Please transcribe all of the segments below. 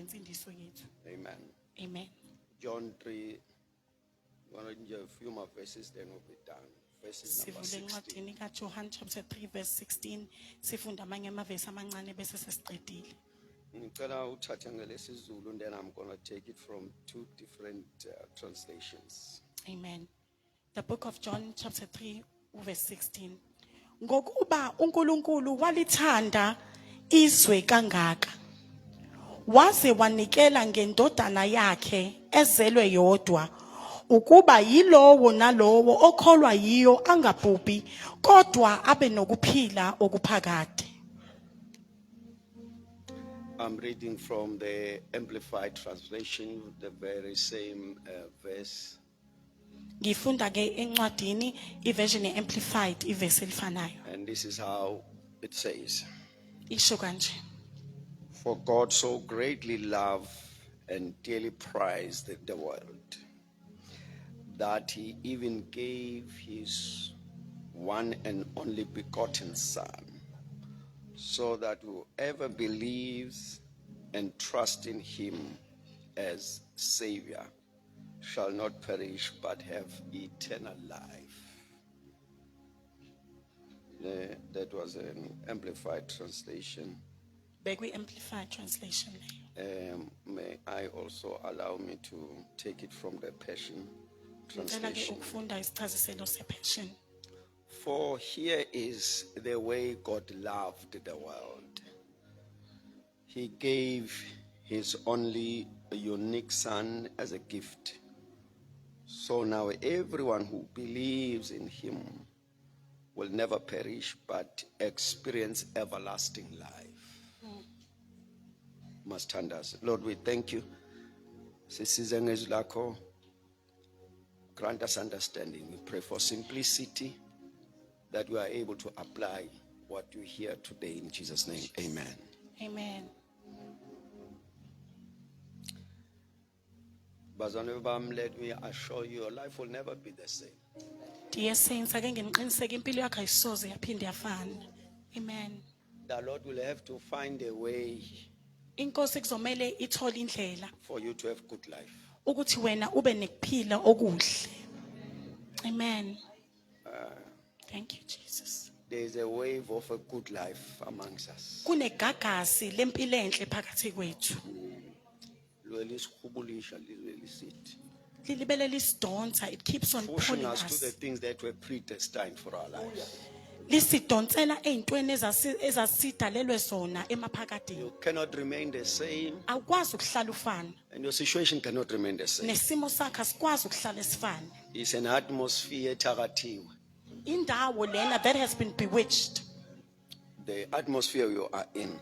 ngensindiso yethu. Amen. Amen. John 3, one of a few more verses, then we'll be done. Verses number Sivule 16. encwadini kaJohn chapter 3 verse 16 sifunda amanye amavesi amancane bese sesiqedile. Ngicela uthathe ngelesiZulu, and then I'm going to take it from two different translations. Amen. The book of John chapter 3 verse 16. Ngokuba uNkulunkulu walithanda izwe kangaka waze wanikela ngendodana yakhe ezelwe yodwa ukuba yilowo nalowo okholwa yiyo angabhubhi kodwa abe nokuphila okuphakade. I'm reading from the Amplified Translation, the very same verse. Ngifunda ke encwadini iversion amplified ivesi elifanayo. And this is how it says. Isho kanje. For God so greatly loved and dearly prized the world, that he even gave his one and only begotten Son, so that whoever believes and trusts in him as Savior shall not perish but have eternal life. That was an Amplified Translation. Bekwi amplified translation leyo. May I also allow me to take it from the Passion Ngicela ke Translation. ukufunda isichaziselo sePassion. For here is the way God loved the world. He gave his only unique Son as a gift. So now everyone who believes in him will never perish but experience everlasting life. Mastandaz. Lord, we thank you. Sisize ngezwi lakho. Grant us understanding. We pray for simplicity, that we are able to apply what we hear today in Jesus' name. Amen. Amen. Bazalwane bami, let me assure you, your life will never be the same. Dear saints, ake nginiqiniseke impilo yakho ayisoze yaphinde yafana. Amen. The Lord will have to find a way Inkosi kuzomela ithole indlela for you to have good life. ukuthi wena ube nekuphila okuhle. Amen. Thank you Jesus. There is a wave of a good life amongst us. Kunegagasi lempilo enhle phakathi kwethu. Lwelisihubulisha lizwelisithi. Lilibelela isidonsa, it keeps on Pushing pulling us to the us. things that were predestined for our lives. Lisidonsela ezintweni ezasidalelwe zona emaphakadeni. You cannot remain the same, Awukwazi ukuhlala ufana. and your situation cannot remain the same. Nesimo sakho asikwazi ukuhlala esifana. It's an atmosphere etakathiwe. Indawo lena that has been bewitched. The atmosphere you are in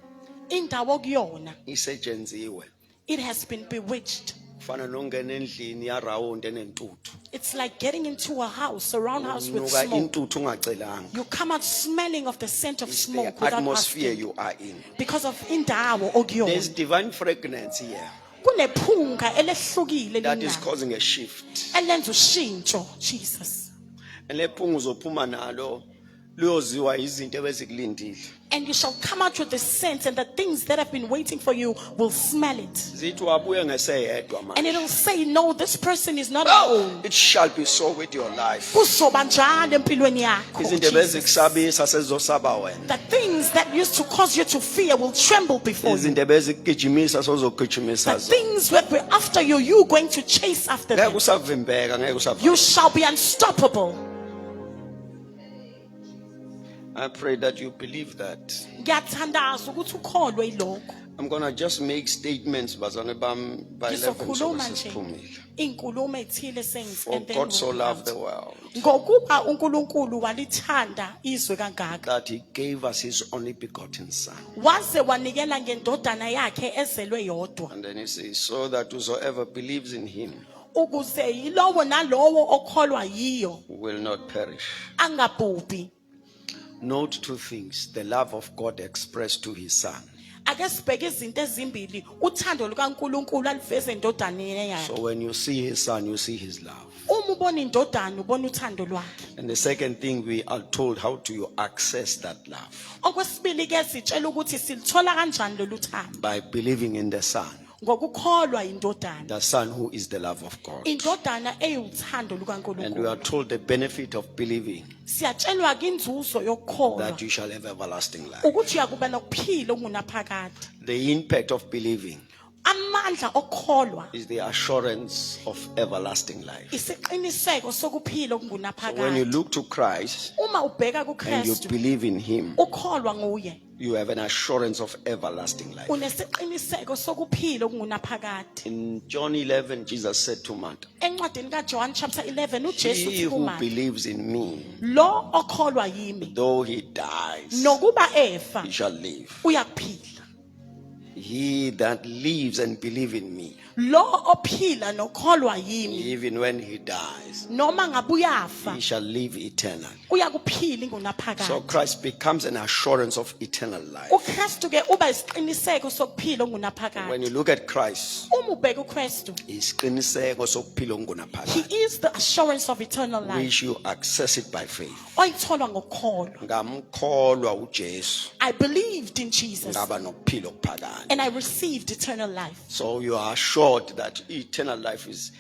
Indawo kuyona, isetshenziswe. it has been bewitched. Kufana nongena endlini yarawundi enentuthu. It's like getting into a house, a round house with Unuka smoke. intuthu ungacelanga. You come out smelling of the scent of It's the smoke without atmosphere asking. you are in. Because of indawo There's okuyona. divine fragrance here Kunephunga elehlukile that is lina. causing a shift. Elenza ushintsho, Jesus. And lephunga uzophuma nalo luyoziwa izinto ebezikulindile. And you shall come out with the scent, and the things that have been waiting for you will smell it. Zithi wabuye ngeseyedwa And manje. it'll say, no, this person is not Oh, alone. it shall be so with your life. Kuzoba njalo empilweni yakho, Izinto Jesus. ebezikusabisa sezizosaba wena. The things that used to cause you to fear will tremble before you. Izinto ebezikugijimisa sozogijimisa The zona. things that were after you, you going to chase after Ngeke them. usavimbeka, ngeke You usavimbeka. shall be unstoppable. I pray that you believe that. Ngiyathandaza ukuthi ukholwe ilokho. I'm going to just make statements bazalwane bami by 11 Ngizokhuluma nje sesiphumile. inkulumo ethile saints For and then God so we'll loved the out. world Ngokuba uNkulunkulu walithanda izwe kangaka that he gave us his only begotten Son. waze wanikela ngendodana yakhe ezelwe yodwa And then he says, so that whosoever believes in him ukuze yilowo nalowo okholwa yiyo will not perish. angabhubhi. Note two things: the love of God expressed to his Son. Ake sibheke izinto ezimbili uthando lukaNkulunkulu aliveze endodaneni yakhe. So when you see his Son, you see his love. Uma ubona indodana ubona uthando lwakhe. And the second thing, we are told how do you access that love? Okwesibili ke sitshela ukuthi silithola kanjani lolu thando By believing in the Son. ngokukholwa indodana, the Son who is the love of God. indodana eyiwuthando And we lukaNkulunkulu. are told the benefit of believing Siyatshelwa ke inzuzo yokukholwa that you shall have everlasting life. ukuthi uyakuba nokuphila okungunaphakade. The impact of believing Amandla okukholwa is the assurance of everlasting life. isiqiniseko sokuphila So when you okungunaphakade. look to Christ Uma ubheka and you kuKristu, believe in Him, ukholwa nguye, you have an assurance of everlasting life. unesiqiniseko sokuphila okungunaphakade. In John 11, Jesus said to Martha, Encwadini kaJohn chapter 11 uJesu "He uthi who kuMatha, believes in me, lo okholwa yimi though he dies, nokuba efa he shall live. uyakuphila. He that lives and believes in me, Lo ophila nokholwa yimi even when he dies, noma ngabe uyafa he shall live eternally." uyakuphila So ingunaphakade. Christ becomes an assurance of eternal life. uKristu ke uba isiqiniseko sokuphila When okungunaphakade. you look at Christ, Uma ubheka uKristu, isiqiniseko sokuphila he okungunaphakade, is the assurance of eternal life. which you access it by faith. Oyithola ngokukholwa. Ngamkholwa uJesu I believed in Jesus ngaba nokuphila okuphakade. and I received eternal life. So you are assured that eternal life is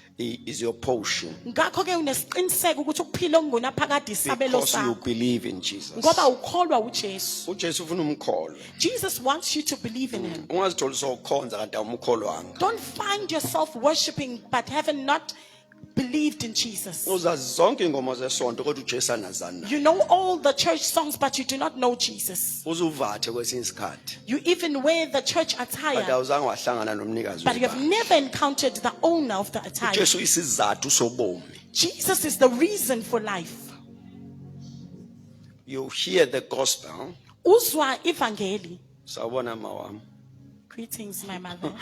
your portion Ngakho ke unesiqiniseko ukuthi ukuphila okungunaphakade isabelo because you sakho believe in Jesus. ngoba ukholwa uJesu. uJesu ufuna umkholo. Jesus wants you to believe in him. Ungazitholi sowukhonza kanti awumkholwanga. Don't find yourself worshiping but having not believed in Jesus. Uzazi zonke ingoma zesonto kodwa uJesu anazana. You know all the church songs but you do not know Jesus. Uzuvathe kwesinye isikhathi. You even wear the church But attire awuzange wahlangana nomnikazi but you have webandla. never encountered the owner of the attire. uJesu isizathu sobomi. Jesus is the reason for life. You hear the gospel. Uzwa ivangeli. Sawubona mawami. Greetings my mother.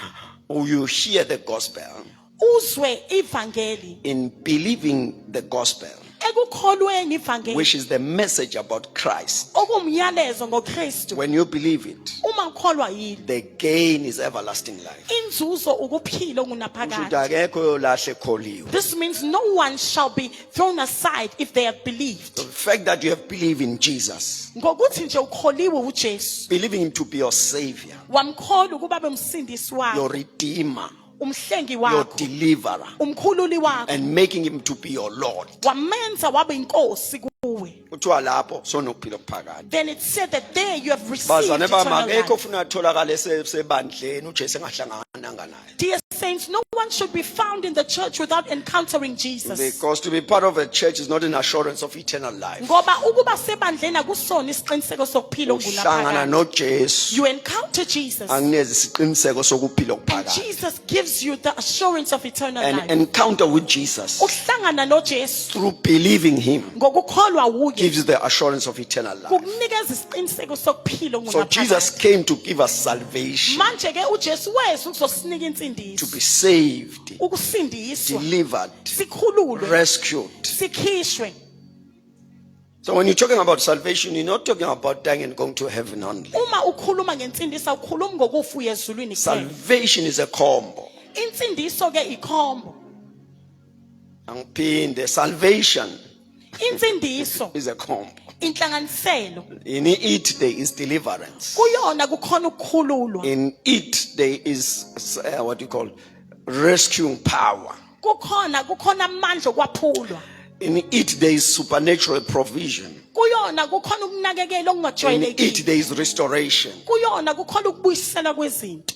Or you hear the gospel Uzwe ivangeli. in believing the gospel, Ekukholweni ivangeli. which is the message about Christ. Okumyalezo ngoKristu. When you believe it, Uma ukholwa yini, the gain is everlasting life. inzuzo ukuphila Kusho ukuthi okungaphakade. akekho oyolahla ekholiwe. This means no one shall be thrown aside if they have believed. The fact that you have believed in Jesus, Ngokuthi nje ukholiwe uJesu, believing him to be your savior, wamkholwa ukuba abe umsindisi your wakho, redeemer, umhlengi your wakho, deliverer, umkhululi wakho, and making him to be your Lord. wamenza waba inkosi kuwe. Kuthiwa lapho sonokuphila okuphakade. Then it said that there you have received Bazane bami eternal akekho life. ufuna atholakale sebandleni uJesu engahlangananga naye. Dear saints, no one should be found in the church without encountering Jesus. Because to be part of a church is not an assurance of eternal life. Ngoba ukuba sebandleni akusona isiqiniseko sokuphila Uhlangana okungunaphakade. noJesu You encounter Jesus angineze isiqiniseko sokuphila and okuphakade. Jesus gives you the assurance of eternal An life. encounter with Jesus Uhlangana noJesu through believing him ngokukholwa wuye gives you the assurance of eternal life. kukunikeza isiqiniseko sokuphila So Jesus okungunaphakade. came to give us salvation, Manje ke uJesu weza ukuzosinika to insindiso, be saved, ukusindiswa, delivered, sikhululwe, rescued. sikhishwe. So when you're talking about salvation, you're not talking about dying and going to heaven only. Uma ukhuluma ngensindisa ukhuluma ngokufa uye ezulwini kuphela. Salvation is a combo. Insindiso ke ikhombo. Angiphinde, salvation Insindiso is a combo. inhlanganiselo. In it there is deliverance. Kuyona kukhona ukukhululwa. In it there is what you call rescuing power. Kukhona amandla okwaphulwa. In it there is supernatural provision. Kuyona kukhona ukunakekela In okungajwayelekile. it there is restoration. Kuyona kukhona ukubuyisela kwezinto.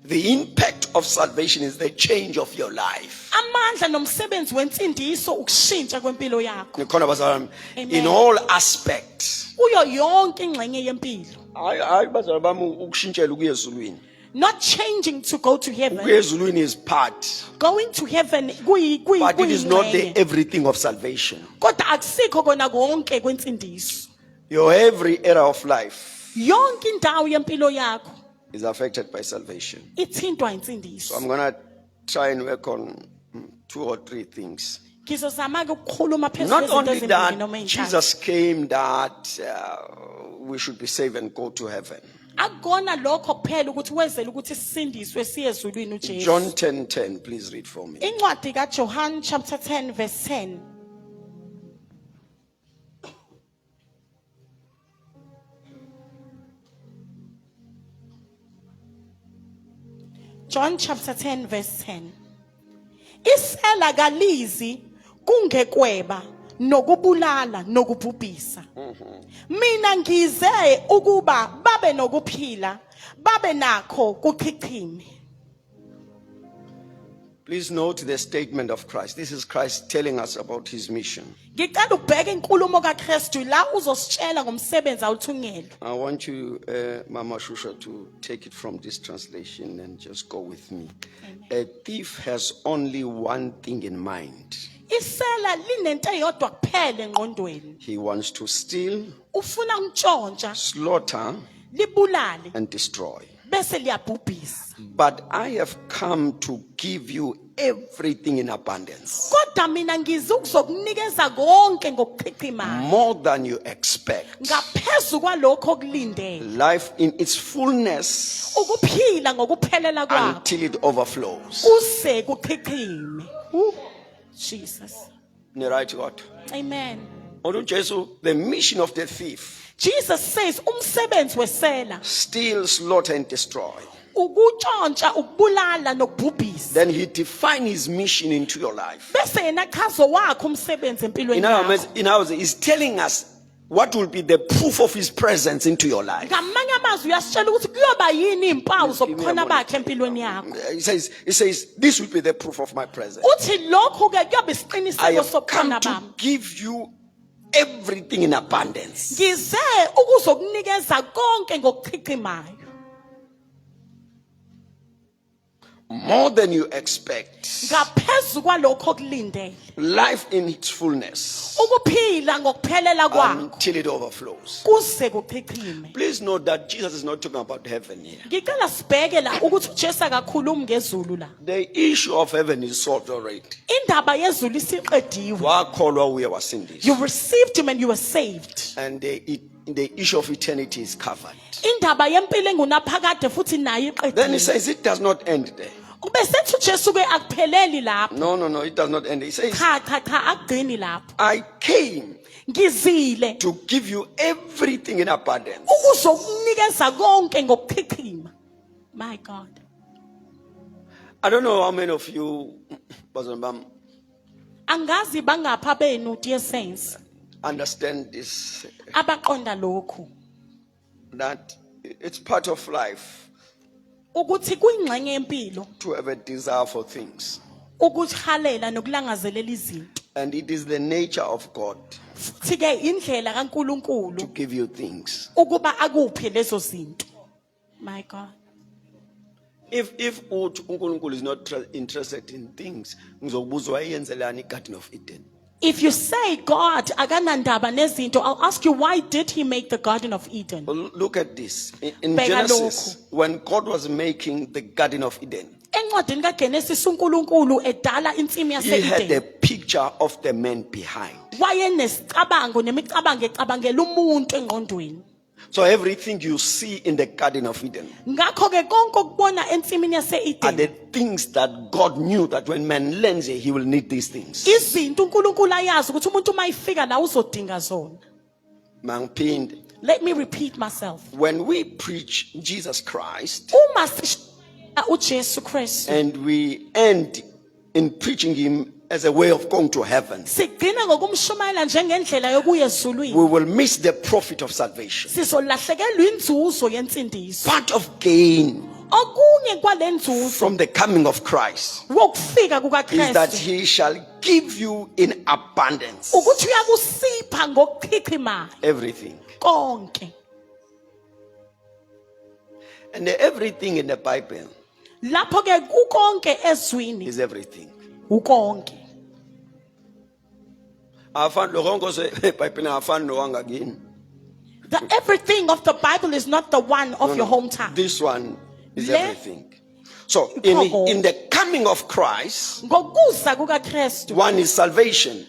The impact of salvation is the change of your life. Amandla nomsebenzi wensindiso ukushintsha kwempilo yakho. Nikhona bazalwane, Amen. in all aspects. Kuyo yonke ingxenye yempilo. Hayi bazalwane bami ukushintshela ukuya ezulwini. Not changing to go to heaven. Ukuya ezulwini is part, Going to heaven but it is not the kuyingxenye. everything of salvation. Kodwa akusikho kona konke kwensindiso. Your every area of life Yonke indawo yempilo yakho is affected by salvation. ithintwa So insindiso. I'm going to try and work on 2 or 3 things. Ngizozama ke ukukhuluma phezu Not kwezinto only ezimbili that, noma ezintathu. Jesus came that we should be saved and go to heaven. Akukona lokho kuphela ukuthi wenzele ukuthi sisindiswe siye ezulwini uJesu. John 10:10, please read for me. Incwadi kaJohn chapter 10 verse 10. John chapter 10 verse 10. Isela kalizi kungekweba nokubulala nokubhubhisa. Mina ngize ukuba babe nokuphila babe nakho kuchichime. Please note the statement of Christ. This is Christ telling us about his mission. Ngicela ubheke inkulumo kaKristu la uzositshela ngomsebenzi awuthungele. I want you, Mama Shusha, to take it from this translation and just go with me. A thief has only one thing in mind. Isela linento eyodwa kuphela engqondweni. He wants to steal, Ufuna untshontsha, slaughter, libulale and destroy. bese liyabhubhisa. But I have come to give you everything in abundance, Kodwa mina ngize ukuzokunikeza konke ngokuchichimayo. more than you expect. Ngaphezulu kwalokho okulindele. Life in its fullness Ukuphila ngokuphelela kwakho until it overflows. kuse kuchichime. Jesus. Ni right, God? Amen. The mission of the thief: Jesus says umsebenzi wesela steal, slaughter, and destroy. ukutshontsha, ukubulala nokubhubhisa. Then he defines his mission into your life. Bese yena chazo wakho umsebenzi empilweni yakho. In other words, he's telling us what will be the proof of his presence into your life. Ngamanye amazwi uyasitshela ukuthi kuyoba yini impawu zobukhona bakhe empilweni yakho. He says, this will be the proof of my presence. Uthi lokho ke kuyoba I isiqiniseko have come sobukhona to bami. give you everything in abundance. Ngize ukuzokunikeza konke ngokuchichimayo. More than you expect. Ngaphezulu kwalokho okulindele. Life in its fullness Ukuphila ngokuphelela kwakho until it overflows. kuse kuchichime. Please note that Jesus is not talking about heaven here. Ngicela sibheke la ukuthi uJesu akakhulumi ngezulu la. The issue of heaven is solved already. Indaba yezulu isiqediwe. Wakholwa uye wasindiswa. You received him and you were saved. And the issue of eternity is covered. Indaba yempilo engunaphakade futhi nayo Then he iqediwe. says it does not end there. Ube sethi uJesu ke akupheleli lapho. No, it does not end. He says, Cha akugcini lapho. I came Ngizile to give you everything in abundance. ukuzokunikeza konke ngokuchichima. My God. I don't know how many of you Angazi bangapha benu dear saints understand this, abaqonda lokhu that it's part of life ukuthi kuyingxenye yempilo to have a desire for things. ukuhalela nokulangazelela izinto. And it is the nature of God Futhi ke indlela to kaNkuluNkulu give you things. ukuba akuphe lezo zinto. My God. If uNkulunkulu is not interested in things, ngizokubuzwa ayenzelani iGarden of Eden. If you say God akanandaba nezinto, I'll ask you, why did he make the Garden of Eden? Well, look at this. In Bheka Genesis, when God was making the Garden of Eden, Encwadini kaGenesis uNkulunkulu edala insimi he had a yase-Eden. picture of the man behind. Wayenesicabango nemicabango ecabangela umuntu engqondweni. So everything you see in the Garden of Eden Ngakho ke konke okubona ensimini are yase-Eden the things that God knew that when man learns it, he will need these things. izinto uNkulunkulu ayazi ukuthi umuntu mayifika la uzodinga zona. Mangphinde. Let me repeat myself. When we preach Jesus Christ Uma sishaya uJesu Kristu and we end in preaching him as a way of going to heaven, sigcina ngokumshumayela njengendlela yokuya ezulwini. we will miss the profit of salvation. Sizolahlekelwa inzuzo yensindiso. Part of gain Okunye kwalenzuzo from the coming of Christ wokufika is that kukaKristu he shall give you in abundance ukuthi uyakusipha ngokuchichimayo everything. konke. And the everything in the Bible Lapho ke kukonke ezwini is everything. ukonke. Afan lo konke eBhayibhelini afani nowangakini. The everything of the Bible is not the one of your hometown. This one is Le- everything. So Iphoko. in the coming of Christ, Ngokuza kukaKristu one is salvation,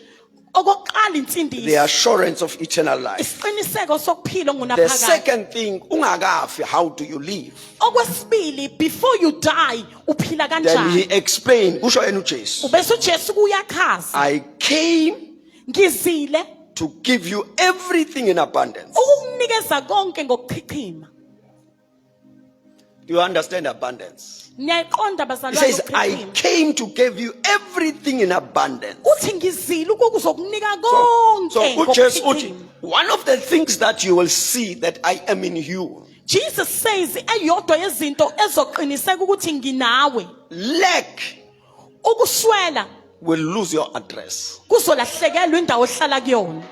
okokuqala the insindiso, assurance of eternal life. isiqiniseko sokuphila The ngunaphakade. second thing, ungakafi, how do you live? Okwesibili, before you die uphila Then he kanjani? explained, kusho yena uJesu, Ubese uJesu kuyachaza. I came Ngizile to give you everything in abundance. ukukunikeza konke ngokuchichima. Do you understand abundance? Niyayiqonda He bazalwane says, I uKristu. came to give you everything in abundance. Uthi ngizile ukuzokunika So konke uJesu uthi, ngokuphithima. one of the things that you will see that I am in you, Jesus says eyodwa yezinto ezoqiniseka ukuthi nginawe lack ukuswela will lose your address. kuzolahlekelwa indawo ohlala kuyona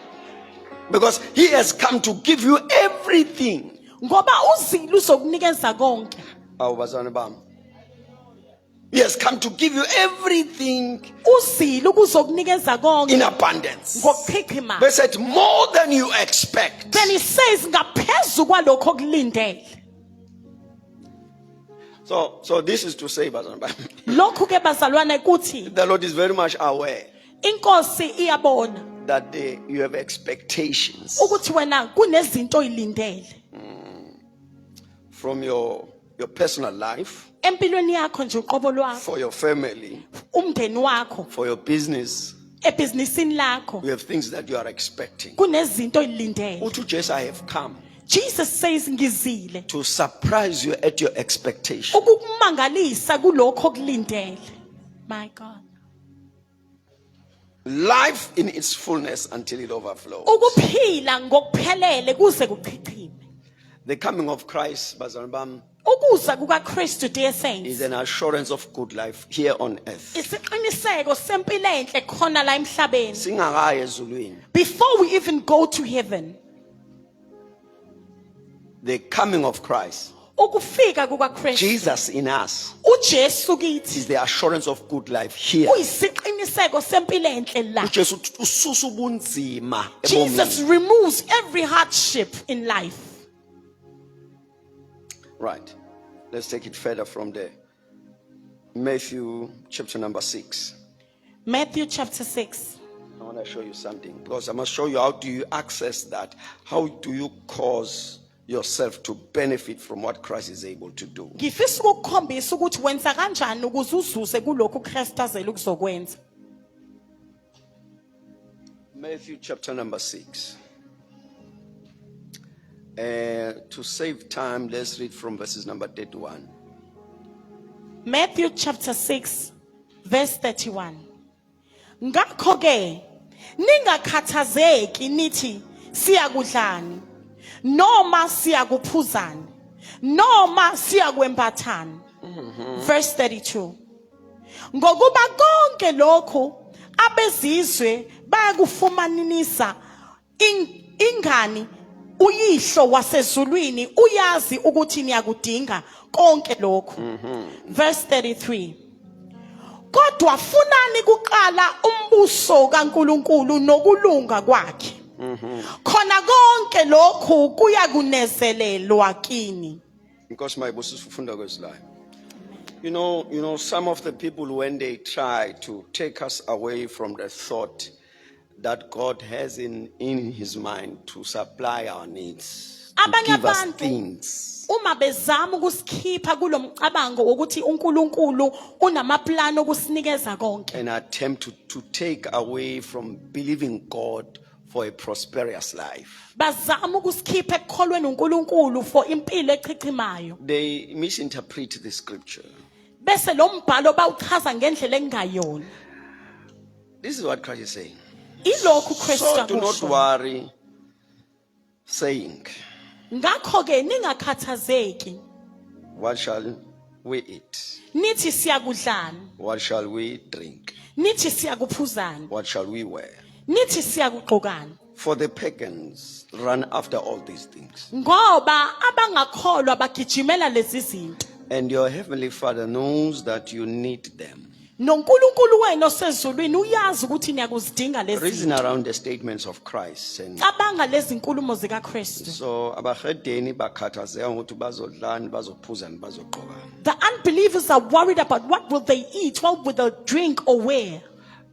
Because he has come to give you everything. ngoba uzile uzokunikeza konke. Awubazalwane bami. He has come to give you everything Uzile ukuzokunikeza konke in abundance. ngokuchichima. They said more than you expect. Then he says ngaphezulu kwalokho okulindele. So this is to say, bazalwane bami, Lokhu ke bazalwane kuthi the Lord is very much aware inkosi iyabona that you have expectations ukuthi wena kunezinto oyilindele from your personal life, empilweni yakho nje uqobo lwakho, for your family, umndeni wakho, for your business. ebhizinisini lakho We have things that you are expecting. kunezinto oyilindele. Uthi uJesu, I have come Jesus says ngizile to surprise you at your expectation. ukukumangalisa kulokho okulindele. My God. Life in its fullness until it overflows. Ukuphila ngokuphelele kuze kuchichime. The coming of Christ, bazalwane bami, Ukuza kukaKristu, dear is saints, an assurance of good life here on earth. isiqiniseko sempilo enhle khona la emhlabeni. Singakayi ezulwini. Before we even go to heaven, The coming of Christ, ukufika kukaKristu, Jesus in us, uJesu kithi is the assurance of good life here. uyisiqiniseko sempilo enhle la. uJesu ususa ubunzima Jesus ebomini. removes every hardship in life. Right. Let's take it further from there. Matthew chapter number 6. Matthew chapter 6. I want to show you something because I must show you how do you access that. How do you cause yourself to benefit from what Christ is able to do. Ngifisa ukukhombisa ukuthi wenza kanjani ukuze uzuze kulokho uKristu azele ukuzokwenza. Matthew chapter number 6. To save time, let's read from verses number 31. Matthew chapter 6 verse 31. Ngakho ke ningakhathazeki nithi siyakudlani noma siyakuphuzani noma siyakwembathani. Verse 32. Ngokuba konke lokho abezizwe bayakufumanisa ingani uyihlo wasezulwini uyazi ukuthi niyakudinga konke lokho. Verse 33. Kodwa funani kuqala umbuso kaNkuluNkulu nokulunga kwakhe. Khona konke lokhu kuyakunezelelwa kini. Because my boss is funda kwesilayo. You know, some of the people, when they try to take us away from the thought that God has in his mind to supply our needs, to Abanye give us abantu things, uma bezama ukusikhipha kulomcabango ukuthi uNkulunkulu unamaplano okusinikeza konke, and attempt to take away from believing God for a prosperous life, bazama ukusikhipha ekukholweni uNkulunkulu for impilo echichimayo, they misinterpret the scripture. bese lo mbhalo bawuchaza ngendlela engayona. This is what Christ is saying. Ilokhu uKristu So do not akusho. worry, saying, Ngakho ke ningakhathazeki what shall we eat? nithi siyakudlani, What shall we drink? nithi siyakuphuzani, What shall we wear? nithi siyakugqokani. For the pagans run after all these things. Ngoba abangakholwa bagijimela lezi zinto. And your heavenly Father knows that you need them. NoNkulunkulu wena osezulwini uyazi ukuthi niyakuzidinga lezi Reason zinto. around the statements of Christ. And Cabanga lezi nkulumo zikaKristu. so abahedeni bakhathazeka ukuthi bazodlani, bazophuzani, bazogqokani. The unbelievers are worried about what will they eat, what will they drink or wear.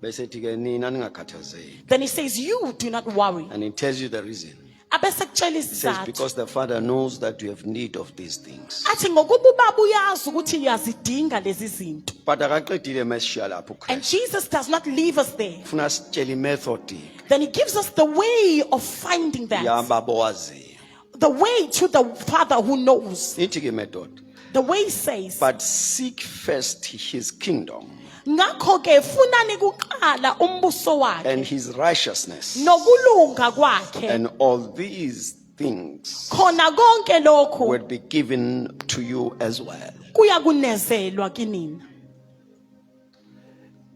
Besethi ke nina ningakhathazeki. Then he says, you do not worry. And he tells you the reason. Abese kutshela He says, isizathu. because the Father knows that you have need of these things. Athi ngokuba ubaba uyazi ukuthi uyazidinga lezi zinto. But akaqedile mesishiya lapho And Christ. Jesus does not leave us there. Ufuna sitshele method Then he gives us the way of finding that. yababo waziyo. The way to the Father who knows. Ithi ke method. The way says, but seek first his kingdom ngakho ke funani kuqala umbuso wakhe and his righteousness, nokulunga kwakhe, and all these things khona konke lokhu will be given to you as well. kuyakunezelwa kinina.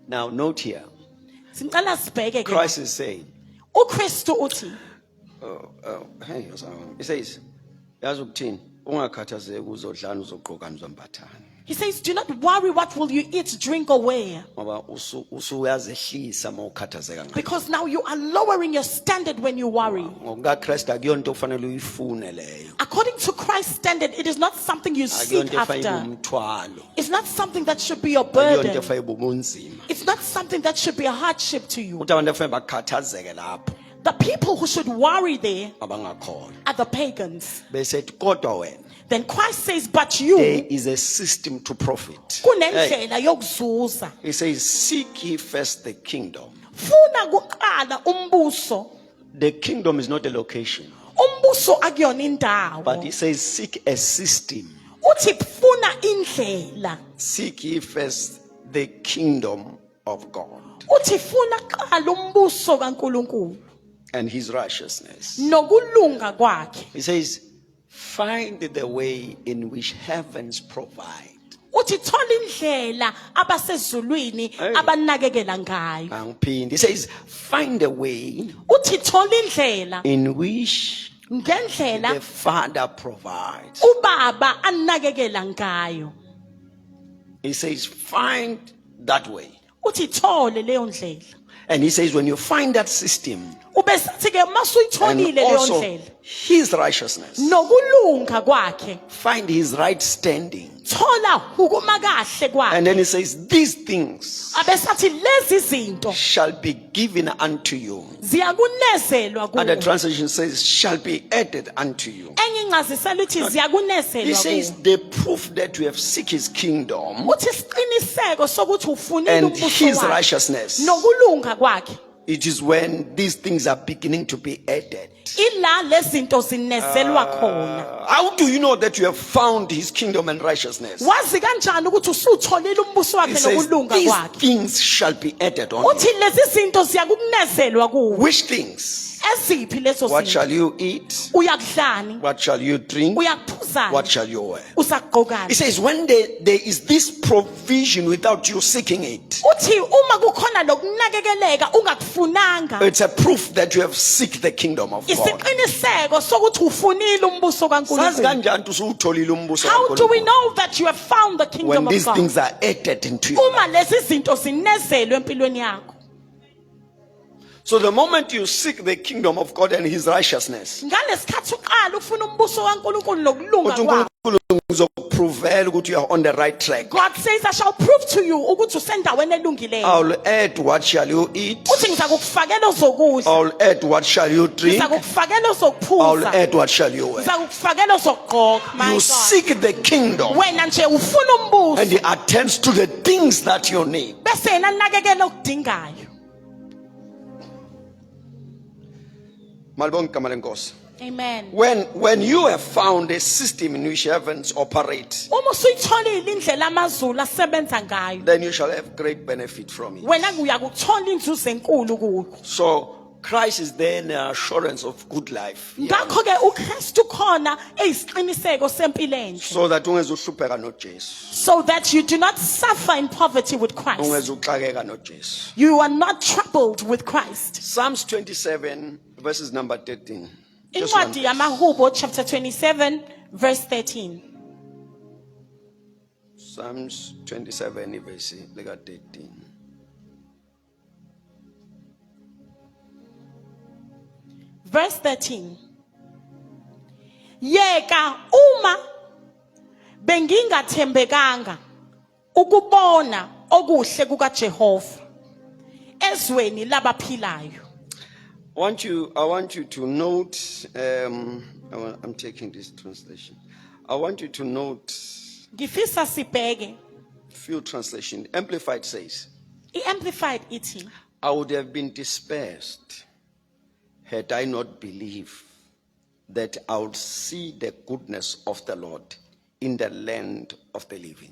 Now note here, Sicela sibheke ke. Christ is saying, uKristu uthi, hey, he says, yazi ukuthini, ungakhathazeki uzodlana uzogqokana uzombathana. he says, do not worry what will you eat, drink or wear. Ngoba usuyazehlisa mawukhathazeka ngayo. Because now you are lowering your standard when you worry. NgokukaKristu akuyonto ofanele uyifune leyo. According to Christ's standard, it is not something you seek Akuyonto efayibe after. umthwalo. It's not something that should be your Akuyonto burden. efayibe ubunzima. It's not something that should be a hardship to you. Uthi abantu efanele bakhathazeke lapho The people who should worry there abangakholwa. are the pagans. Besethi kodwa wena, Then Christ says, but there you, is a system to profit. Hey, kunendlela yokuzuza. he says, seek ye first the kingdom. Funa kuqala umbuso. The kingdom is not a location, Umbuso akuyona but he indawo. says, seek a system. Uthi funa indlela. Seek ye first the kingdom of God Uthi funa qala umbuso kaNkulunkulu and his righteousness. nokulunga kwakhe. He says, find the way in which heavens provide. Uthi thola indlela abasezulwini Hey. abanakekela ngayo. Angiphindi. He says, find a way Uthi thola indlela in which the ngendlela Father provides. ubaba anakekela ngayo. He says, find that way. Uthi thole leyo ndlela. And he says, when you find that system Ubesithi ke and masuyitholile leyo also ndlela his righteousness, nokulunga kwakhe, find his right standing. thola ukuma kahle And kwakhe. then he says, these things Abesathi lezi zinto shall be given unto you. ziyakunezelwa And the kuwe. translation says, shall be added unto you. Enye ingcazisela uthi He ziyakunezelwa says, kuwe. the proof that we have seek his kingdom Uthi isiqiniseko sokuthi ufunile and umbuso his wakhe righteousness, nokulunga kwakhe. it is when these things are beginning to be added. Ila lezinto zinezelwa khona. How do you know that you have found his kingdom and righteousness? Wazi kanjani ukuthi usutholile umbuso He wakhe says, nokulunga these kwakhe? things shall be added on Uthi you. lezi zinto ziyakunezelwa kuwe. Which things? Eziphi lezo What zinto? shall you eat? Uyakudlani? What shall you drink? Uyakuphuzani? What shall you wear? Usaqokani? He says, when there is this provision without you seeking it, Uthi uma kukhona lokunakekeleka ungakufunanga, it's a proof that you have seek the kingdom of God. isiqiniseko sokuthi ufunile umbuso Sazi kaNkulunkulu. kanjani ukuthi usutholile umbuso How do we kaNkulunkulu? know that you have found the kingdom When of these God? things are added into you. Uma lezi zinto zinezelwe empilweni yakho. So the moment you seek the kingdom of God and his righteousness, Ngalesikhathi uqala ufuna umbuso kaNkulunkulu nokulunga uthi kwakhe. uNkulunkulu uzokuprovela ukuthi you are on the right track. God says, I shall prove to you ukuthi usendaweni elungileyo. I'll add what shall you eat. Uthi ngizakufakela ozokudla, I'll add what shall you drink. ngizakufakela I'll ozokuphuza, add what shall you wear. ngizakufakela ozokugqoka. My You God. seek the kingdom Wena nje ufuna and umbuso he attends to the things that you need. bese yena anakekela okudingayo. Malibonke igama lenkosi. Amen. When you have found a system in which heavens operate, Uma usuyitholile indlela amazulu asebenza ngayo, then you shall have great benefit from it. wena uyakuthola inzuzo enkulu kuwo. So Christ is there in the assurance of good life. Ngakho ke uKristu khona eyisiqiniseko sempilo enhle, So that ungezuhlupheka noJesu. so that you do not suffer in poverty with Christ. Ungezuxakeka noJesu. You are not troubled with Christ. Psalms 27 verses number 13. Just one Incwadi verse. yamaHubo chapter 27 verse 13. Psalms 27 verse 13. Verse 13. Yeka uma bengingathembekanga ukubona okuhle kukaJehova ezweni labaphilayo. I want you to note, I'm taking this translation. I want you to note Ngifisa sibheke few translation. Amplified says, iamplified ithi, I would have been dispersed had I not believed that I would see the goodness of the Lord in the land of the living.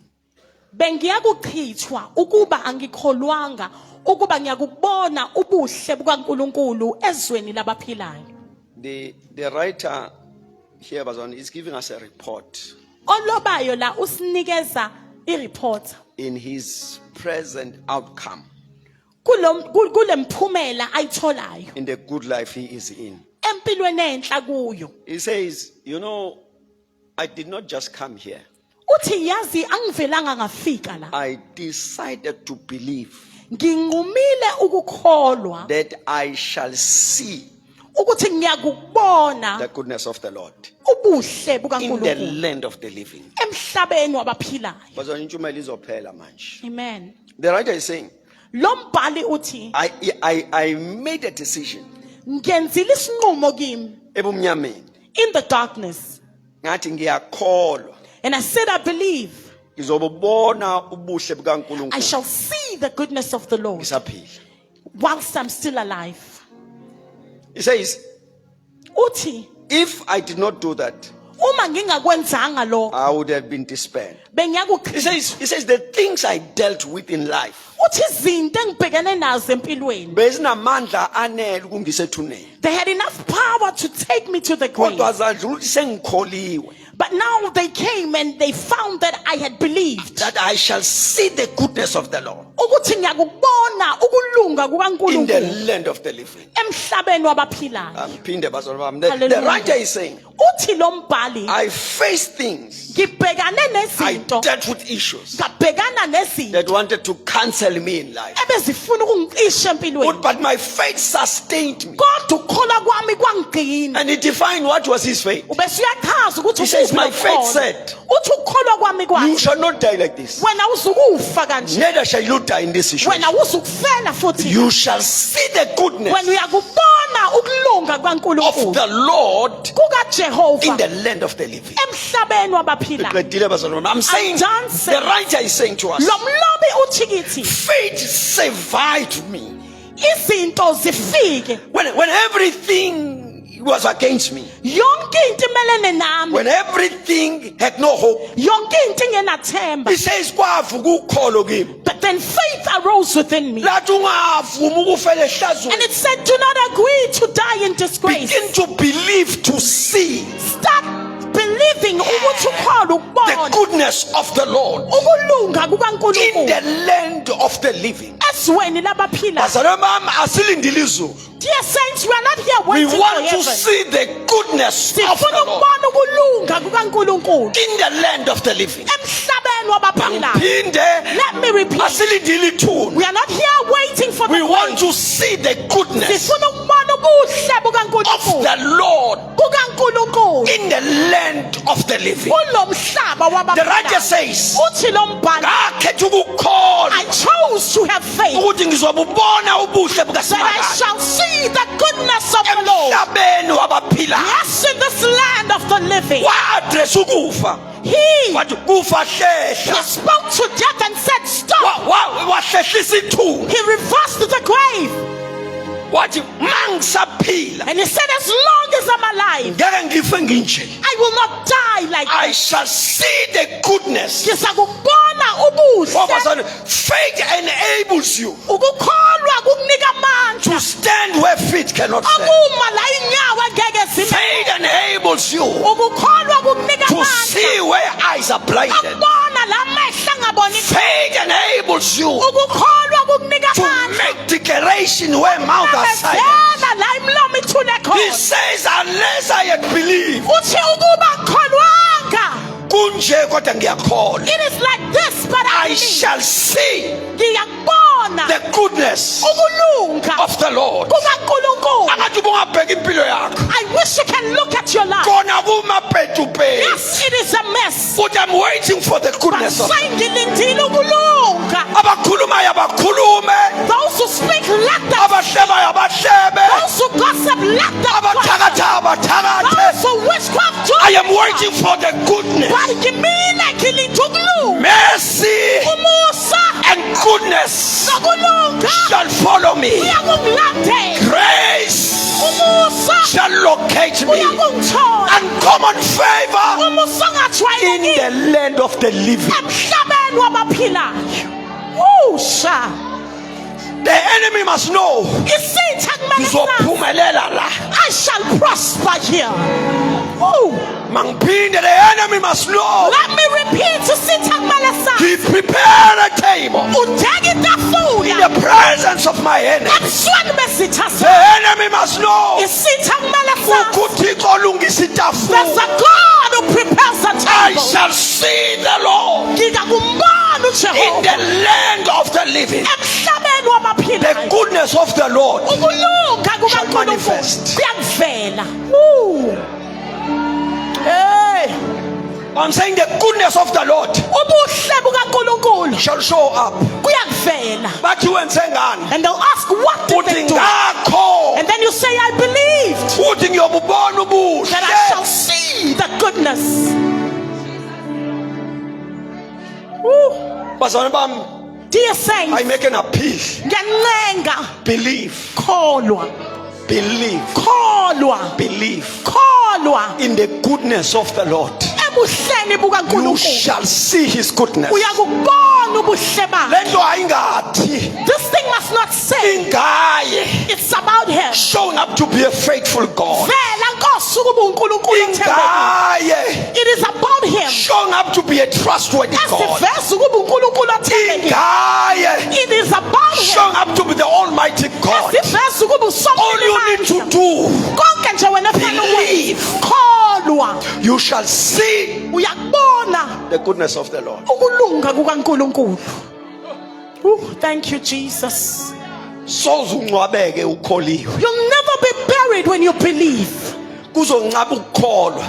Bengiyakuchithwa ukuba angikholwanga ukuba ngiyakubona ubuhle bukaNkulunkulu ezweni labaphilayo. The writer here is giving us a report Olobayo la usinikeza ireport in his present outcome kule mphumela ayitholayo in the good life he is in. empilweni enhla kuyo. He says, I did not just come here. Uthi yazi angivelanga ngafika la. I decided to believe Nginqumile ukukholwa that I shall see ukuthi ngiyakubona the goodness of the Lord ubuhle in the bukaNkulunkulu land of the living. emhlabeni wabaphilayo. But intshumayelo izophela manje. Amen. The writer is saying, Lo mbhali uthi I made a decision ngenzile isinqumo kimi ebumnyameni. in the darkness, Ngathi ngiyakholwa and I said I believe ngizobona ubuhle I bukaNkulunkulu shall see the goodness of the Lord ngisaphila. whilst I'm still alive. He says, Uthi if I did not do that, uma ngingakwenzanga lo I would have been despaired. He bengiyakuchitha. says the things I dealt with in life, Uthi izinto engibhekene nazo empilweni, bezinamandla anele ukungisethuneni. they had enough power to take me to the grave. Kodwa zadlula ukuthi sengikholiwe, But now they came and they found that I had believed that I shall see the goodness of the Lord ukuthi ngiyakubona ukulunga in the kukaNkulunkulu land of the living. emhlabeni wabaphilayo. Phinde bazalwane bami. The Hallelujah. writer is saying, Uthi lo mbhali I faced things, ngibhekane I nezinto, dealt with issues ngabhekana nezinto that wanted to cancel me in life. ebezifuna ukungicisha empilweni. But my faith sustained me. Kodwa ukukholwa kwami kwangigcina. And he defined what was his faith. Ubese uyachaza ukuthi He says, ukuphi my lo faith mkholwa. said, Uthi ukukholwa kwami you kwathi shall not die like this. wena uzukufa kanje, Neither shall you die in this situation. wena uzukufela futhi. You shall see the goodness Wena uyakubona ukulunga of kwaNkulunkulu the Lord kukaJehova in the land of the living. emhlabeni wabaphilayo. I'm saying, done saying. the writer is saying to us, Lo mlobi uthi kithi faith survived me. izinto zifike, When everything was against me, yonke into imelene nami, when everything had no hope, yonke into ingenathemba. he says, kwavuka ukholo kimi. But then faith arose within me, and Lathi ungavumi ukufela ehlazweni. it said, do not agree to die in disgrace. Begin to believe, to see Start believing ukuthi ukholwa the ukubona goodness of the Lord ukulunga in kukaNkulunkulu the land of the living. ezweni labaphilayo. Bazalwane bami, asilindile izulu. Dear saints, we are not here We waiting for want to heaven. see the goodness of Sifuna the Lord ukubona ukulunga kukaNkulunkulu in the land of the living. emhlabeni wabaphilayo. Phinde, Let me repeat. asilindile ithuba. We are not here waiting for We the want grace. to see the goodness Sifuna ukubona ubuhle of bukaNkulunkulu the Lord kukaNkulunkulu in the land of the living. kulo mhlaba The writer wabaphilayo. says, Uthi lo mbhali, ngakhetha ukukholwa I chose to have faith ukuthi ngizobubona ubuhle that I bukaSimakade shall see the goodness of the Lord. emhlabeni wabaphilayo. Yes, in this land of the living. Wa-address ukufa, He wathi kufa hlehla, spoke to death and said, stop. wahlehlisa ithuna, He reversed the grave. wathi mangisaphila And he said, as long as I'm alive, ngeke ngife nginje. I will not die like I this. shall see the goodness. Ngizakubona ubuhle. Wabazalwane, faith enables you Ukukholwa kukunika amandla. to stand where feet cannot stand. Akuma la inyawo ngeke zime. Faith enables you Ukukholwa kukunika to amandla. see where eyes are blinded. Akubona la mehlo angaboni. Faith enables you Ukukholwa kukunika to amandla. make declaration where mouth are silent. Bezela la imlomo ithule He khona. says, unless I had believed, Uthi ukuba kholwanga. kunje kodwa ngiyakholwa. It is like this, but I I believe. shall see Ngiyakubona the goodness ukulunga of the Lord. kukaNkulunkulu. Angathi ubungabheka impilo yakho. I wish you can look at your life. Kona kumaphetuphe. Yes, it is a mess. But I'm waiting for the But goodness of ngilindile ukulunga. abakhulumayo abakhulume, Those who speak, let them. abahlebayo abahlebe, Those who gossip, let them gossip. abathakatha abathakathe. Those who witchcraft, do I am it. waiting for the goodness, But ngimile ngilinde ukulunga. mercy, Umusa and goodness nokulunga shall follow me. kuyakungilandela. Grace Umusa shall locate me. uyakungithola Uncommon favor umusa in ongajwayelekile the land of the living. emhlabeni wabaphilayo. Sha. The enemy must know. Isitha kumele sazi, Ngizophumelela la. I shall prosper here. Mangiphinde, the enemy must know. Let me repeat, isitha kumele sazi, He prepared a table udeka in itafula the presence of my enemy. ebusweni besitha The sakhe. enemy must know. Isitha kumele sazi, UThixo olungisa there's itafula. a God who prepares a I table. shall see the Lord Ngikakumbona in uJehova the land of the living. emhlabeni The wabaphilayo. goodness of the Lord Ukulunga shall kukaNkulunkulu manifest. kuyavela. Hey, I'm saying the goodness of the Lord ubuhle bukaNkulunkulu shall show up. kuyavela. Bathi wenze ngani? And they'll ask, what did Uthi they do? ngakho. And then you say, I believed Uthi ngiyobubona that I shall ubuhle. see the goodness. Woo. Bazalwane bami, Dear I saints, make an appeal. ngiyancenga, Believe, kholwa, believe, kholwa, believe kholwa in the goodness of the Lord. ebuhleni You bukaNkulunkulu. shall see his goodness. Uyakubona ubuhle bakhe. Lento ayingathi This thing must not say ingaye it's about him. showing up to be a faithful God. Vela Nkosi ukuba uNkulunkulu othembekile. Ingaye It is about him. showing up to be a trustworthy God. Esiveza ukuba uNkulunkulu othembekile. Ingaye It is about him. showing up to be the Almighty God. Esiveza ukuba All you need to usomandla. do, Konke nje wena fanele believe. ukwenze. Kholwa. You shall see Uyakubona the goodness of the Lord. ukulunga kukaNkulunkulu. Thank you, Jesus. Soze ungcwabeke ukholiwe. You'll never be buried when you believe. Kuzoncaba ukukholwa.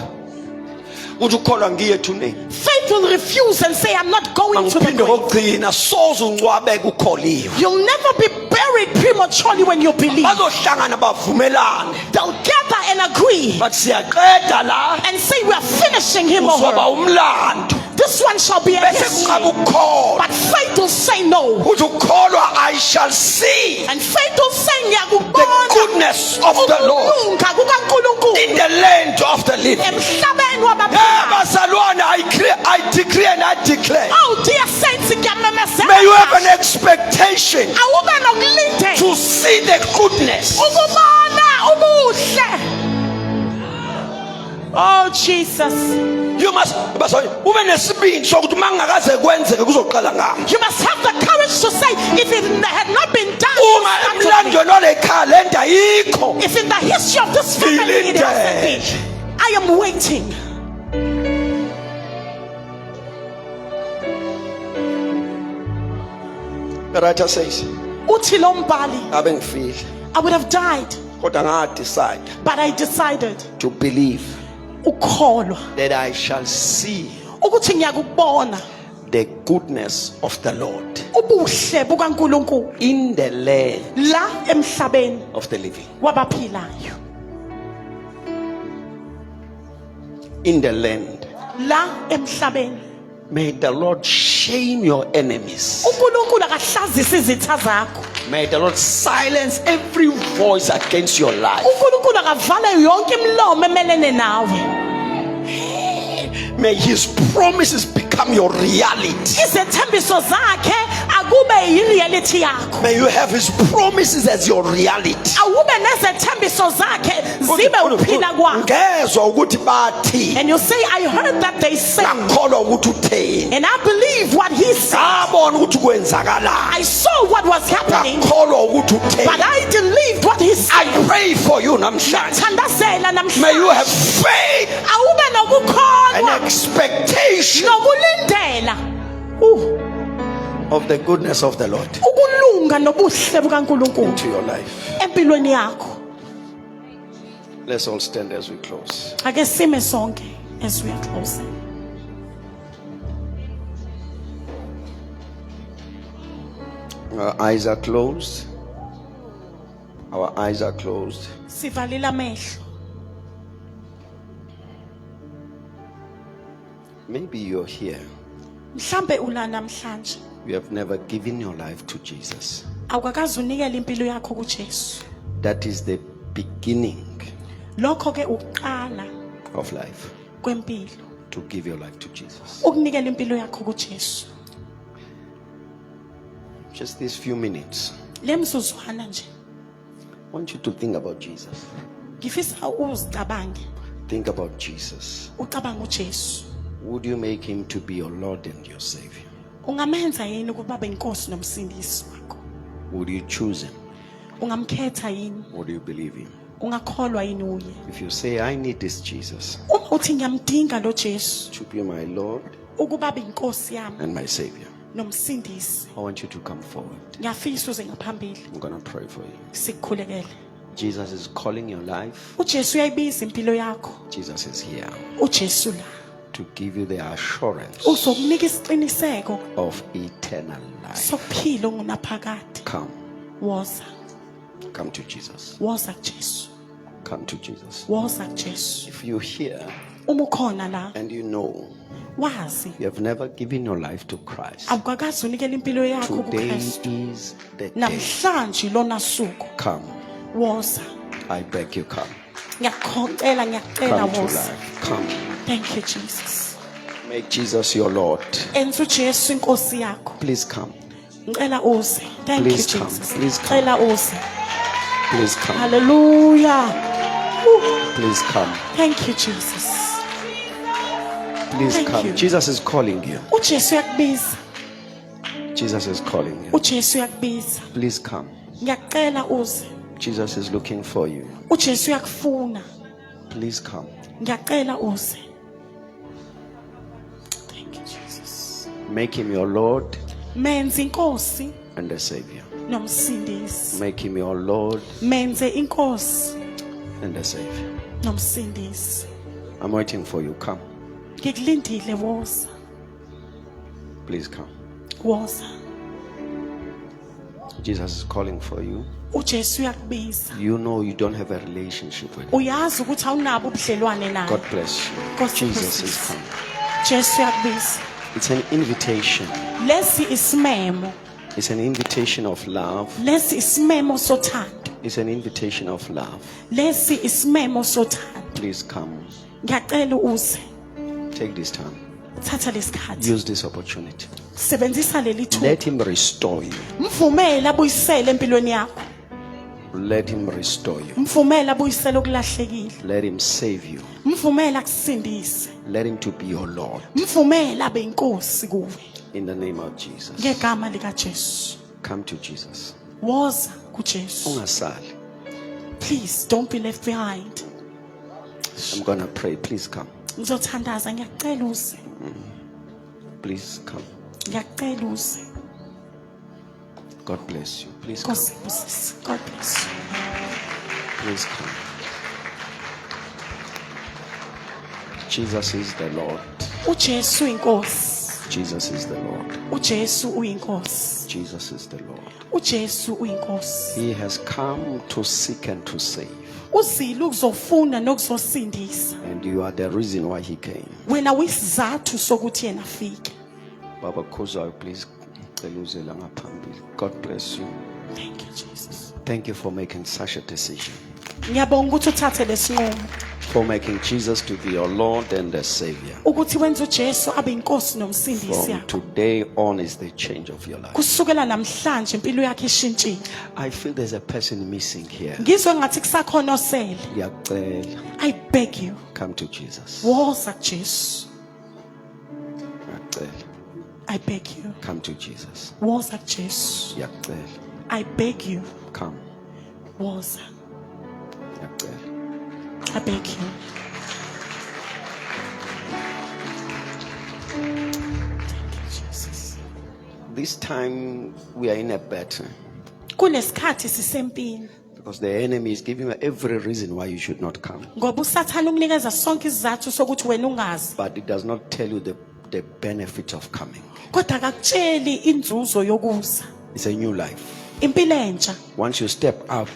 Uthi ukholwa ngiye ethuneni. Faith will refuse and say, I'm not going to the Mangiphinde grave. kokugcina soze ungcwabeke ukholiwe. You'll never be buried prematurely when you believe. Bazohlangana bavumelane. They'll gather and agree But siyaqeda la and say, we are finishing him or uzoba her. umlando. This one shall be a Bese history. kunqaba ukukholwa. But faith will say no. Uthi ukholwa, I shall see And faith will say, the ngiyakubona goodness of the Lord ukulunga kukaNkulunkulu in the land of the living. emhlabeni wabaphilayo. Bazalwane, I decree and I declare. Oh dear saints, ngiyamemezela. May you have an expectation Awube nokulindela to see the goodness. ukubona ubuhle. Oh Jesus. You must ube nesibindi sokuthi mangakaze kwenzeke kuzoqala ngami. You must have the courage to say, if it had not been done, Uma it would not emlandweni ole calendar yikho. be. If in the history of this family it hasn't been, I am waiting. The writer says, Uthi lo mbhali, abe ngifile I would have died, kodwa nga decide but I decided to believe ukholwa that I shall see ukuthi ngiyakubona the goodness of the Lord ubuhle bukaNkulunkulu in the land la emhlabeni of the living. wabaphilayo. In the land. La emhlabeni May the Lord shame your enemies. uNkulunkulu akahlazise izitha zakho. May the Lord silence every voice against your life. uNkulunkulu akavale yonke imilomo emelene nawe. May his promises become your reality. Izethembiso zakhe akube yireality yakho. May you have his promises as your reality. Awube nezethembiso zakhe zibe uphila kwakho. Ngezwe ukuthi bathi, And you say, I heard that they say, ngakholwa ukuthi utheni. and I believe what he said. Ngabona ukuthi kwenzakalani. I saw what was happening, Ngakholwa ukuthi utheni. but I believed what he said. I pray for you namhlanje. Thandazela May you have namhlanje. faith Awube and nokukholwa expectation nokulindela of the goodness of the Lord ukulunga nobuhle bukaNkulunkulu to your life. empilweni yakho. Let's all stand as we close. Ake sime sonke as we are closing. Our eyes are closed. Our eyes are closed. Sivalile amehlo. Maybe you're here. Mhlambe ula namhlanje You have never given your life to Jesus. awukakazi unikele impilo yakho kuJesu. That is the beginning lokho ke uqala of life, kwempilo to give your life to Jesus. ukunikela impilo yakho kuJesu. Just these few minutes, Lemzuzwana nje I want you to think about Jesus. ngifisa uzicabange, Think about Jesus. ucabanga uJesu. Would you make him to be your Lord and your Savior? Ungamenza yini ukuba abe inkosi nomsindisi wakho? Would you choose him? Ungamkhetha yini? Would you believe him? Ungakholwa yini uye? If you say, I need this Jesus Uma uthi ngiyamdinga lo Jesu to be my Lord ukuba abe inkosi yami and my Savior, nomsindisi, I want you to come forward. ngiyafisa uze ngaphambili I'm going to pray for you. sikukhulekele. Jesus is calling your life. uJesu uyayibiza impilo yakho. Jesus is here uJesu la to give you the assurance uzokunika isiqiniseko of eternal life. sokuphila ongunaphakade. Come. Woza, Come to Jesus. woza kuJesu, Come to Jesus. woza kuJesu. If you're here Uma ukhona la and you know wazi you have never given your life to Christ, awukakazi unikela impilo yakho today kuKristu, is the day. namhlanje lona suku Come. woza. I beg you, come. Ngiyacela Come to woza. life. Come. Thank you Jesus. Make Jesus your Lord. Enza uJesu inkosi yakho. Please come. Ngicela uze. Thank you Please come. Jesus. Please come. Ngicela uze. Please come. Hallelujah. Please come. Thank you Jesus. Please Thank come. you. Jesus is calling you. uJesu uyakubiza. Jesus is calling you. uJesu uyakubiza. Please come. Ngiyacela uze. Jesus is looking for you. uJesu uyakufuna. Please come. Ngiyacela uze. Thank you Jesus. Make him your Lord Menze inkosi and the Savior. nomsindisi. Make him your Lord Menze inkosi and the Savior. nomsindisi. I'm waiting for you. Come. Ngikulindile woza. Please come. Woza. Jesus is calling for you. uJesu uyakubiza. You know you don't have a relationship with him. Uyazi ukuthi awunabo ubudlelwane naye. God bless you. Nkosi Jesus is Nkosi. coming. Jesu uyakubiza. It's an invitation. Lesi isimemo. It's an invitation of love. Lesi isimemo sothando. It's an invitation of love. Lesi isimemo sothando. Please come. Ngiyacela uze. Take this time. Thatha lesikhathi. Use this opportunity. Sebenzisa leli thuba. Let him restore you. Mvumela abuyisele empilweni yakho. Let him restore you. Mvumela abuyisele okulahlekile. Let him save you. Mvumela akusindise. Let him to be your Lord. Mvumela abe inkosi kuwe. In the name of Jesus. Ngegama lika Jesu. Come to Jesus. Woza kuJesu. Ungasali. Please don't be left behind. I'm going to pray. Please come. Ngizothandaza ngiyacela uze. Please come. Ngiyacela uze. God bless you. Please come. Nkosi busisi. God bless you. Please come. Jesus is the Lord. uJesu inkosi. Jesus is the Lord. uJesu uyinkosi. Jesus is the Lord. uJesu uyinkosi. He has come to seek and to save. Uzile ukuzofuna nokuzosindisa. And you are the reason why he came. Wena wisizathu sokuthi yena afike. Baba Koza, please. God bless you. Thank you Jesus. Thank you for making such a decision. Ngiyabonga ukuthi uthathe lesinqumo For making Jesus to be your Lord and the Savior. ukuthi wenze uJesu abe inkosi nomsindisi From yakho. today on is the change of your life. Kusukela namhlanje impilo yakhe ishintshile. I feel there's a person missing here. Ngizwe ngathi kusakhona osele. Ngiyacela, I beg you. come to Jesus. Woza kuJesu. Ngiyacela, I beg you. come to Jesus. Woza kuJesu. Ngiyacela, I beg you. come. Woza. Ngiyacela. I beg you. Thank you, Jesus. This time we are in a battle Kulesikhathi sisempini because the enemy is giving you every reason why you should not come. ngoba usathana ukunikeza sonke isizathu sokuthi wena ungazi. But it does not tell you the benefit of coming. Kodwa akakutsheli inzuzo yokuza. It's a new life. Impilo entsha. Once you step up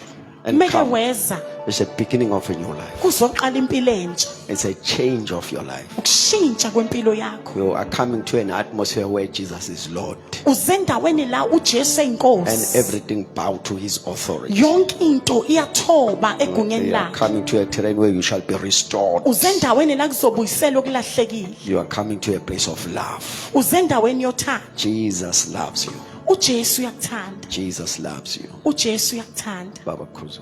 and meke come, weza it's a beginning of a new life. kuzoqala impilo entsha, It's a change of your life. ukushintsha kwempilo yakho. You are coming to an atmosphere where Jesus is Lord Uze endaweni la uJesu and eyinkosi, everything bow to his authority. yonke into iyathoba egunyeni You are lakhe. coming to a terrain where you shall be restored. Uze endaweni la kuzobuyisela okulahlekile, You are coming to a place of love. uze endaweni yothando. Jesus loves you. uJesu uyakuthanda, Jesus loves you. uJesu uyakuthanda. Baba Kuzo.